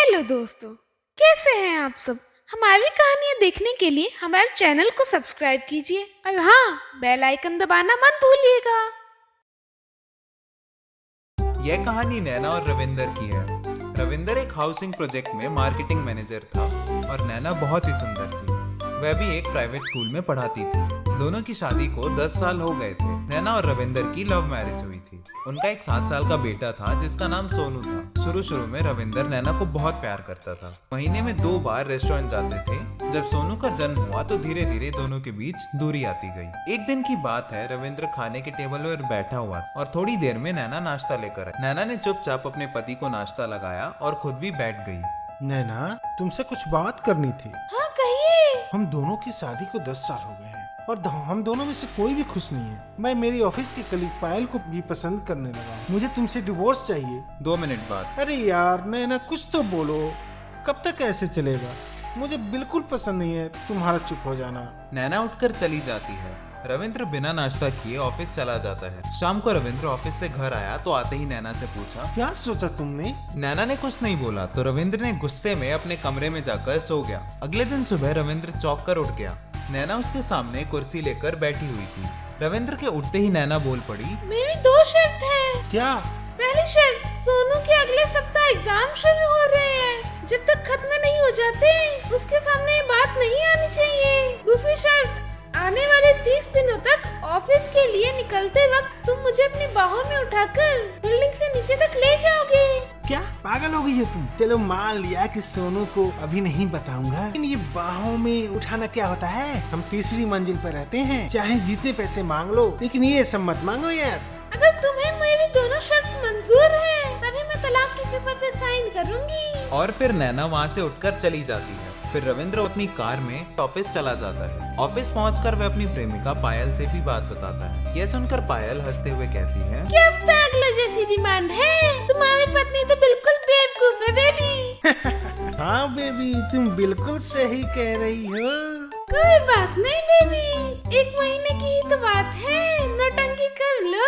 Hello दोस्तों, कैसे हैं आप सब। हमारी कहानियाँ देखने के लिए हमारे चैनल को सब्सक्राइब कीजिए और हाँ, बेल आइकन दबाना मत भूलिएगा। यह कहानी नैना और रविंदर की है। रविंदर एक हाउसिंग प्रोजेक्ट में मार्केटिंग मैनेजर था और नैना बहुत ही सुंदर थी। वह भी एक प्राइवेट स्कूल में पढ़ाती थी। दोनों की शादी को 10 साल हो गए थे। नैना और रविंदर की लव मैरिज हुई थी। उनका एक 7 साल का बेटा था जिसका नाम सोनू था। शुरू में रविंदर नैना को बहुत प्यार करता था। महीने में 2 बार रेस्टोरेंट जाते थे। जब सोनू का जन्म हुआ तो धीरे धीरे दोनों के बीच दूरी आती गई। एक दिन की बात है, रविंद्र खाने के टेबल पर बैठा हुआ और थोड़ी देर में नैना नाश्ता लेकर आई। नैना ने चुपचाप अपने पति को नाश्ता लगाया और खुद भी बैठ गई। नैना, तुमसे कुछ बात करनी थी। हाँ कहिए। हम दोनों की शादी को 10 साल हो गए हैं और हम दोनों में से कोई भी खुश नहीं है। मैं मेरी ऑफिस की कलीग पायल को भी पसंद करने लगा। मुझे तुमसे डिवोर्स चाहिए। 2 मिनट बाद। अरे यार नैना, कुछ तो बोलो। कब तक ऐसे चलेगा? मुझे बिल्कुल पसंद नहीं है तुम्हारा चुप हो जाना। नैना उठकर चली जाती है। रविंद्र बिना नाश्ता किए ऑफिस चला जाता है। शाम को रविंद्र ऑफिस से घर आया तो आते ही नैना से पूछा, क्या सोचा तुमने? नैना ने कुछ नहीं बोला तो रविंद्र ने गुस्से में अपने कमरे में जाकर सो गया। अगले दिन सुबह रविंद्र चौंक कर उठ गया। नैना उसके सामने कुर्सी लेकर बैठी हुई थी। रविंद्र के उठते ही नैना बोल पड़ी, मेरी 2 शर्त है। क्या? पहली शर्त, सोनू के अगले सप्ताह एग्जाम शुरू हो रहे हैं। जब तक खत्म नहीं हो जाते उसके सामने ये बात नहीं आनी चाहिए। दूसरी शर्त, आने वाले 30 दिनों तक ऑफिस के लिए निकलते वक्त तुम मुझे अपनी बाहों में उठाकर बिल्डिंग से नीचे तक ले जाओगे। क्या पागल हो गई है तुम? चलो मान लिया कि सोनू को अभी नहीं बताऊंगा, लेकिन ये बाहों में उठाना क्या होता है? हम तीसरी मंजिल पर रहते हैं, चाहे जितने पैसे मांग लो, लेकिन ये सब मत मांगो यार। अगर तुम्हें मेरी दोनों शर्त मंजूर है तभी मैं तलाक के पेपर पे साइन करूंगी। और फिर नैना वहाँ से उठकर चली जाती है। फिर रविंद्र अपनी कार में ऑफिस चला जाता है। ऑफिस पहुंचकर वह अपनी प्रेमिका पायल से भी बात बताता है। यह सुनकर पायल हंसते हुए कहती है, क्या पागलों जैसी डिमांड है? तुम्हारी पत्नी तो बिल्कुल बेवकूफ है बेबी। हाँ बेबी, तुम बिल्कुल सही कह रही हो। कोई बात नहीं बेबी, 1 महीने की ही तो बात है, नौटंकी कर लो।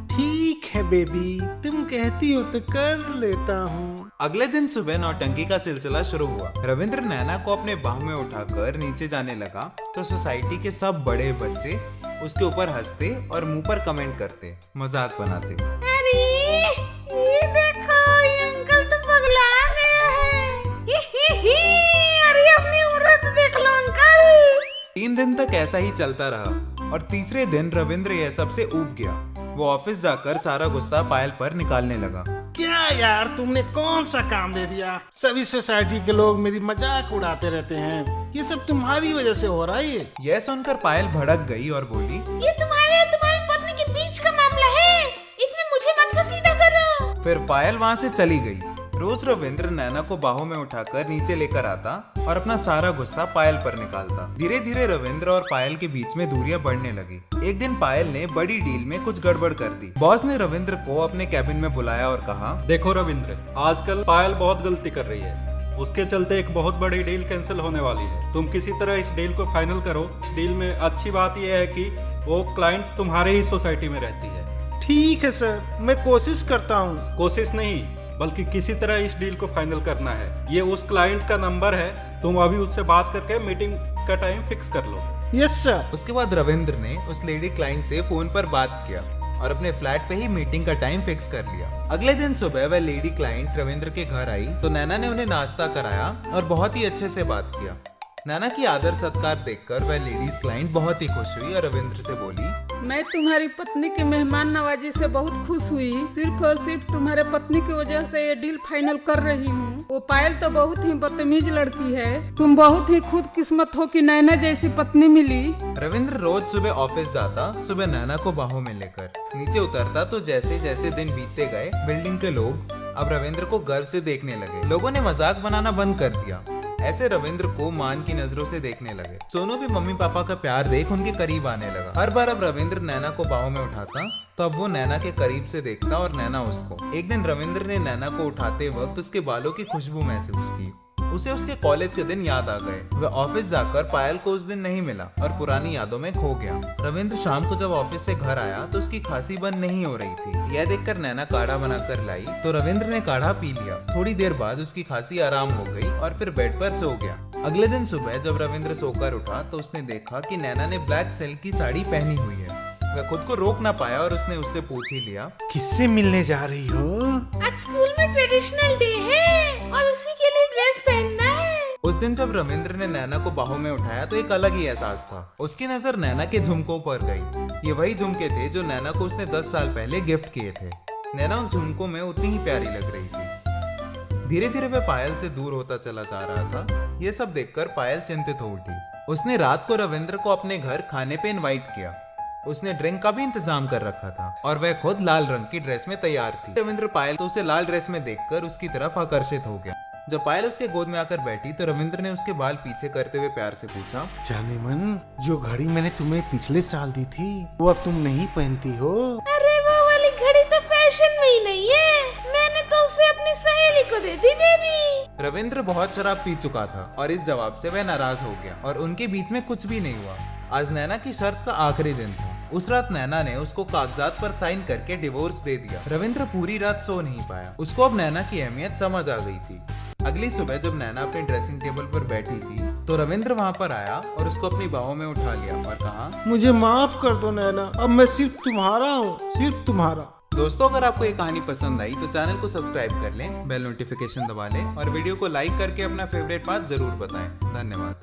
ठीक है बेबी, तुम कहती हो तो कर लेता हूँ। अगले दिन सुबह नौटंकी का सिलसिला शुरू हुआ। रविंद्र नैना को अपने बाहों में उठाकर नीचे जाने लगा तो सोसाइटी के सब बड़े बच्चे उसके ऊपर हंसते और मुंह पर कमेंट करते, मजाक बनाते। अरे ये देखो, ये अंकल तो पगला गया है। अरे अपनी औरत देख लो अंकल। 3 दिन तक ऐसा ही चलता रहा और तीसरे दिन रविंद्र यह सबसे ऊब गया। वो ऑफिस जाकर सारा गुस्सा पायल पर निकालने लगा। क्या यार, तुमने कौन सा काम दे दिया? सभी सोसाइटी के लोग मेरी मजाक उड़ाते रहते हैं। ये सब तुम्हारी वजह से हो रहा है। यह सुनकर पायल भड़क गई और बोली, ये तुम्हारे और तुम्हारी पत्नी के बीच का मामला है, इसमें मुझे मत घसीटा करो। फिर पायल वहाँ से चली गई। रोज रविंद्र नैना को बाहों में उठाकर नीचे लेकर आता और अपना सारा गुस्सा पायल पर निकालता। धीरे धीरे रविंद्र और पायल के बीच में दूरियां बढ़ने लगी। एक दिन पायल ने बड़ी डील में कुछ गड़बड़ कर दी। बॉस ने रविंद्र को अपने कैबिन में बुलाया और कहा, देखो रविंद्र, आजकल पायल बहुत गलती कर रही है। उसके चलते एक बहुत बड़ी डील कैंसिल होने वाली है। तुम किसी तरह इस डील को फाइनल करो। इस डील में अच्छी बात यह है कि वो क्लाइंट तुम्हारे ही सोसाइटी में रहती है। ठीक है सर, मैं कोशिश करता हूँ। कोशिश नहीं, बल्कि किसी तरह इस डील को फाइनल करना है। ये उस क्लाइंट का नंबर है, तुम अभी उससे बात करके मीटिंग का टाइम फिक्स कर लो। Yes sir. उसके बाद रविंद्र ने उस लेडी क्लाइंट से फोन पर बात किया और अपने फ्लैट पे ही मीटिंग का टाइम फिक्स कर लिया। अगले दिन सुबह वह लेडी क्लाइंट रविंद्र के घर आई तो नैना ने उन्हें नाश्ता कराया और बहुत ही अच्छे से बात किया। नैना की आदर सत्कार देखकर वह लेडीज क्लाइंट बहुत ही खुश हुई और रविंद्र से बोली, मैं तुम्हारी पत्नी के मेहमान नवाजी से बहुत खुश हुई। सिर्फ और सिर्फ तुम्हारे पत्नी की वजह से ये डील फाइनल कर रही हूँ। वो पायल तो बहुत ही बदतमीज लड़की है। तुम बहुत ही खुद किस्मत हो कि नैना जैसी पत्नी मिली। रविंद्र रोज सुबह ऑफिस जाता, सुबह नैना को बाहों में लेकर नीचे उतरता तो जैसे जैसे दिन बीतते गए बिल्डिंग के लोग अब रविंद्र को गर्व से देखने लगे। लोगों ने मजाक बनाना बंद कर दिया। ऐसे रविंद्र को मान की नजरों से देखने लगे। सोनू भी मम्मी पापा का प्यार देख उनके करीब आने लगा। हर बार अब रविंद्र नैना को बाहों में उठाता तो अब वो नैना के करीब से देखता और नैना उसको। एक दिन रविंद्र ने नैना को उठाते वक्त उसके बालों की खुशबू महसूस की। उसे उसके कॉलेज के दिन याद आ गए। वह ऑफिस जाकर पायल को उस दिन नहीं मिला और पुरानी यादों में खो गया। रविंद्र शाम को जब ऑफिस से घर आया तो उसकी खांसी बंद नहीं हो रही थी। यह देखकर नैना काढ़ा बनाकर लाई तो रविंद्र ने काढ़ा पी लिया। थोड़ी देर बाद उसकी खांसी आराम हो गई और फिर बेड पर सो गया। अगले दिन सुबह जब रविंद्र सोकर उठा तो उसने देखा कि नैना ने ब्लैक सिल्क की साड़ी पहनी हुई है। वह खुद को रोक ना पाया और उसने उससे पूछ ही लिया, किससे मिलने जा रही हो? आज स्कूल में ट्रेडिशनल डे है और उसी के लिए ड्रेस पहनना है। उस दिन जब रविंद्र ने नैना को बाहों में उठाया तो एक अलग ही एहसास था। उसकी नजर नैना के झुमकों पर गई। ये वही झुमके थे जो नैना को उसने 10 साल पहले गिफ्ट किए थे। नैना उन झुमकों में उतनी ही प्यारी लग रही थी। धीरे धीरे वह पायल से दूर होता चला जा रहा था। ये सब देखकर पायल चिंतित हो उठी। उसने रात को रविंद्र को अपने घर खाने पे इनवाइट किया। उसने ड्रिंक का भी इंतजाम कर रखा था और वह खुद लाल रंग की ड्रेस में तैयार थी। रविंद्र पायल तो उसे लाल ड्रेस में देखकर उसकी तरफ आकर्षित हो गया। जब पायल उसके गोद में आकर बैठी तो रविंद्र ने उसके बाल पीछे करते हुए प्यार से पूछा, जाने मन, जो घड़ी मैंने तुम्हें पिछले साल दी थी वो अब तुम नहीं पहनती हो? अरे वो वाली घड़ी तो फैशन में ही नहीं है, मैंने तो उसे अपनी सहेली को दे दी बेबी। रविंद्र बहुत शराब पी चुका था और इस जवाब से वह नाराज हो गया और उनके बीच में कुछ भी नहीं हुआ। आज नैना की शर्त का आखिरी दिन था। उस रात नैना ने उसको कागजात पर साइन करके डिवोर्स दे दिया। रविंद्र पूरी रात सो नहीं पाया। उसको अब नैना की अहमियत समझ आ गई थी। अगली सुबह जब नैना अपने ड्रेसिंग टेबल पर बैठी थी तो रविंद्र वहाँ पर आया और उसको अपनी बाहों में उठा लिया और कहा, मुझे माफ कर दो नैना, अब मैं सिर्फ तुम्हारा हूँ, सिर्फ तुम्हारा। दोस्तों अगर आपको ये कहानी पसंद आई तो चैनल को सब्सक्राइब कर लें, बेल नोटिफिकेशन दबा लें और वीडियो को लाइक करके अपना फेवरेट पार्ट जरूर बताएं। धन्यवाद।